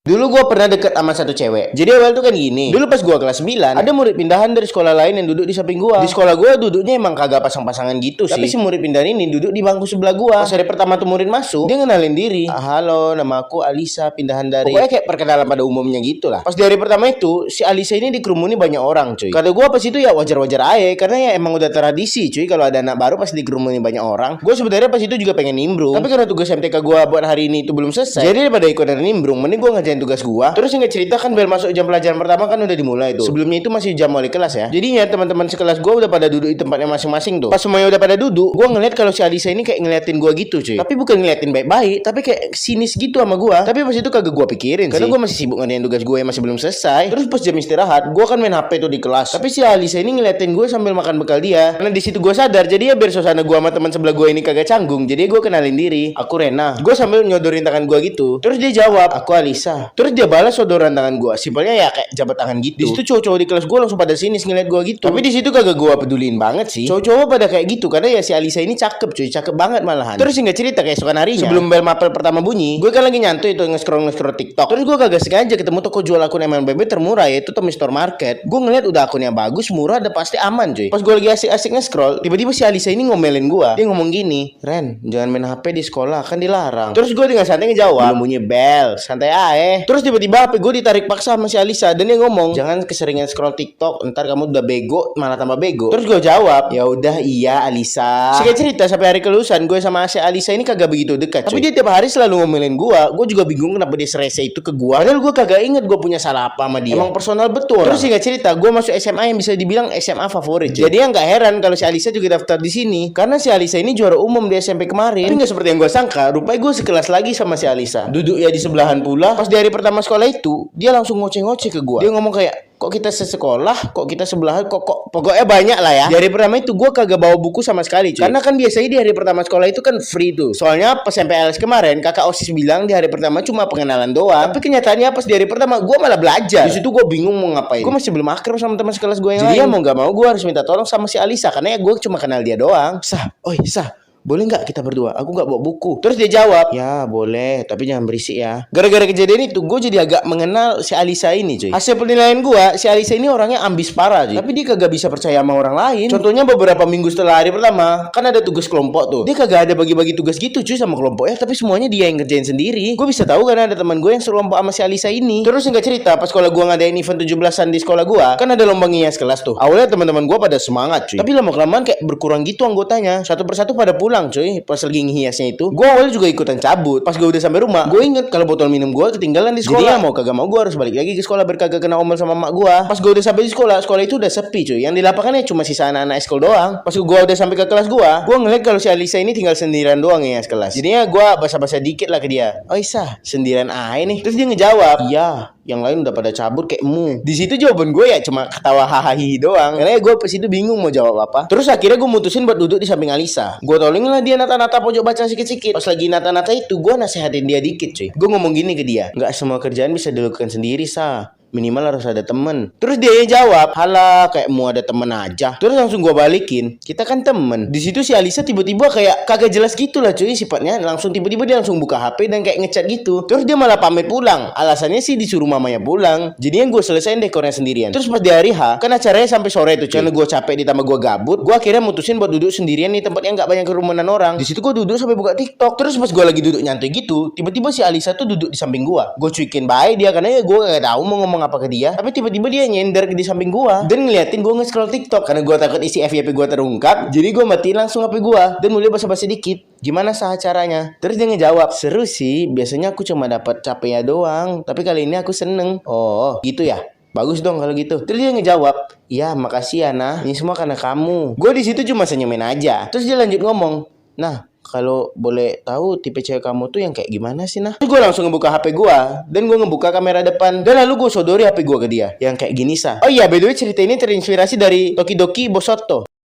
Dulu gue pernah deket sama satu cewek. Jadi awal tuh kan gini. Dulu pas gue kelas 9, ada murid pindahan dari sekolah lain yang duduk di samping gue. Di sekolah gue duduknya emang kagak pasang-pasangan gitu sih. Tapi si murid pindahan ini duduk di bangku sebelah gue. Pas hari pertama tuh murid masuk, dia ngenalin diri. Halo, nama aku Alisa, pindahan dari... Pokoknya kayak perkenalan pada umumnya gitu lah. Pas di hari pertama itu, si Alisa ini dikerumuni banyak orang cuy. Kata gue pas itu ya wajar-wajar aja. Karena ya emang udah tradisi cuy. Kalau ada anak baru pasti dikerumuni banyak orang. Gue sebenarnya pas itu juga pengen nimbrung. Tapi karena tugas MTK gue buat hari ini itu belum selesai. Jadi daripada ikutan nimbrung, mending gue ngerjain tugas gue. Terus singkat cerita kan bel masuk jam pelajaran pertama kan udah dimulai tuh. Sebelumnya itu masih jam wali kelas ya. Jadinya teman-teman sekelas gue udah pada duduk di tempatnya masing-masing tuh. Pas semuanya udah pada duduk, gue ngeliat kalau si Alisa ini kayak ngeliatin gue gitu cuy. Tapi bukan ngeliatin baik-baik, tapi kayak sinis gitu sama gue. Tapi pas itu kagak gue pikirin sih. Karena gue masih sibuk ngerjain tugas gue yang masih belum selesai. Terus pas jam istirahat, gue kan main HP tuh di kelas. Tapi si Alisa ini ngeliatin gue sambil makan bekal dia. Karena di situ gue sadar, jadi ya biar suasana gue sama teman sebelah gue ini kagak canggung. Jadi gue kenalin diri, aku Rena. Gue sambil nyodorin tangan gue gitu. Terus dia jawab, aku Alisa. Terus dia balas sodoran tangan gue. Simpelnya ya kayak jabat tangan gitu. Di situ cowok-cowok di kelas gue langsung pada sini ngeliat gue gitu. Tapi di situ kagak gue peduliin banget sih. Cowok-cowok pada kayak gitu karena ya si Alisa ini cakep cuy, cakep banget malahan. Terus singkat cerita kayak esokan harinya, sebelum bel mapel pertama bunyi, gue kan lagi nyantuy itu nge-scroll TikTok. Terus gue kagak sengaja ketemu toko jual akun MLBB termurah yaitu Tommy Store Market. Gue ngeliat udah akunnya bagus, murah, udah pasti aman cuy. Pas gue lagi asik-asik nge-scroll, tiba-tiba si Alisa ini ngomelin gue. Dia ngomong gini, Ren, jangan main HP di sekolah, kan dilarang. Terus gue dengan santai ngejawab, belum bunyi bel, santai aja. Terus tiba-tiba HP gue ditarik paksa sama si Alisa dan dia ngomong, jangan keseringan scroll TikTok, ntar kamu udah bego malah tambah bego. Terus gue jawab, ya udah iya Alisa. Singkat cerita sampai hari kelulusan gue sama si Alisa ini kagak begitu dekat. Tapi dia tiap hari selalu ngomelin gue juga bingung kenapa dia serese itu ke gue. Padahal gue kagak inget gue punya salah apa sama dia. Emang personal betul. Terus singkat cerita gue masuk SMA yang bisa dibilang SMA favorit. Jadi yang nggak heran kalau si Alisa juga daftar di sini karena si Alisa ini juara umum di SMP kemarin. Tapi nggak seperti yang gue sangka, rupanya gue sekelas lagi sama si Alisa. Duduk ya di sebelahan pula. Pas di hari pertama sekolah itu dia langsung ngoceh-ngoceh ke gue. Dia ngomong kayak, kok kita sesekolah, kok kita sebelahan, kok pokoknya banyak lah ya. Di hari pertama itu gue kagak bawa buku sama sekali cuy. Karena kan biasanya di hari pertama sekolah itu kan free tuh. Soalnya pas MPLS kemarin kakak OSIS bilang di hari pertama cuma pengenalan doang. Tapi kenyataannya pas di hari pertama gue malah belajar. Di situ gue bingung mau ngapain. Gue masih belum akrab sama teman sekelas gue yang lain. Jadi ya mau gak mau gue harus minta tolong sama si Alisa karena ya gue cuma kenal dia doang. Sah, boleh nggak kita berdua? Aku nggak bawa buku. Terus dia jawab, ya boleh, tapi jangan berisik ya. Gara-gara kejadian itu, gue jadi agak mengenal si Alisa ini cuy. Hasil penilaian gue, si Alisa ini orangnya ambis parah cuy. Tapi dia kagak bisa percaya sama orang lain. Contohnya beberapa minggu setelah hari pertama, kan ada tugas kelompok tuh. Dia kagak ada bagi-bagi tugas gitu cuy sama kelompoknya, tapi semuanya dia yang ngerjain sendiri. Gue bisa tahu karena ada teman gue yang sekelompok sama si Alisa ini. Terus singkat cerita, pas sekolah gue ngadain event 17-an di sekolah gue, kan ada lomba ngias kelas tuh. Awalnya teman-teman gue pada semangat cuy. Tapi lama-kelamaan kayak berkurang gitu anggotanya. Satu persatu pada pulang cuy. Pas lagi ngehiasnya itu, gue awalnya juga ikutan cabut. Pas gue udah sampai rumah, gue inget kalau botol minum gue ketinggalan di sekolah. Jadi ya mau kagak mau gue harus balik lagi ke sekolah biar kagak kena omel sama mak gue. Pas gue udah sampai di sekolah itu udah sepi cuy. Yang di lapangannya cuma sisa anak-anak eskul doang. Pas gue udah sampai ke kelas gue ngeliat kalau si Alisa ini tinggal sendirian doang ya sekelas. Jadinya gue basa-basa dikit lah ke dia. Oh Isa, sendirian aja nih. Terus dia ngejawab, iya, yang lain udah pada cabut kayak mu. Di situ jawaban gue ya cuma ketawa hahaha doang. Karena gue pas itu bingung mau jawab apa. Terus akhirnya gue mutusin buat duduk di samping Alisa. Gue tolongin lah dia nata-nata pojok baca sikit-sikit. Pas lagi nata-nata itu gue nasehatin dia dikit cuy. Gue ngomong gini ke dia, nggak semua kerjaan bisa dilakukan sendiri Sa. Minimal harus ada temen. Terus dia jawab, halah kayak mau ada temen aja. Terus langsung gue balikin, kita kan temen. Di situ si Alisa tiba-tiba kayak kagak jelas gitu lah cuy sifatnya. Langsung tiba-tiba dia langsung buka HP dan kayak ngechat gitu. Terus dia malah pamit pulang. Alasannya sih disuruh mamanya pulang. Jadinya gue selesain dekornya sendirian. Terus pas di hari H, kan acaranya sampai sore tuh cuy. Karena gue capek ditambah gue gabut, gue akhirnya mutusin buat duduk sendirian di tempat yang nggak banyak kerumunan orang. Di situ gue duduk sampai buka TikTok. Terus pas gue lagi duduk nyantai gitu, tiba-tiba si Alisa tuh duduk di samping gue. Gue cuekin baik dia karena ya gue gak tahu mau ngomong apa ke dia. Tapi tiba-tiba dia nyender di samping gua dan ngeliatin gua nge-scroll TikTok karena gua takut isi FYP gua terungkap. Jadi gua matiin langsung HP gua dan mulai basa-basi dikit. Gimana sah acaranya? Terus dia ngejawab, seru sih. Biasanya aku cuma dapat capeknya doang, tapi kali ini aku seneng. Oh, gitu ya. Bagus dong kalau gitu. Terus dia ngejawab, iya makasih ya Nah. Ini semua karena kamu. Gua di situ cuma senyumin aja. Terus dia lanjut ngomong, nah kalau boleh tahu tipe cewek kamu tuh yang kayak gimana sih Nah? Terus gue langsung ngebuka HP gue dan gue ngebuka kamera depan dan lalu gue sodori HP gue ke dia yang kayak gini Sah. Oh iya by the way cerita ini terinspirasi dari Tokidoki Bosoto.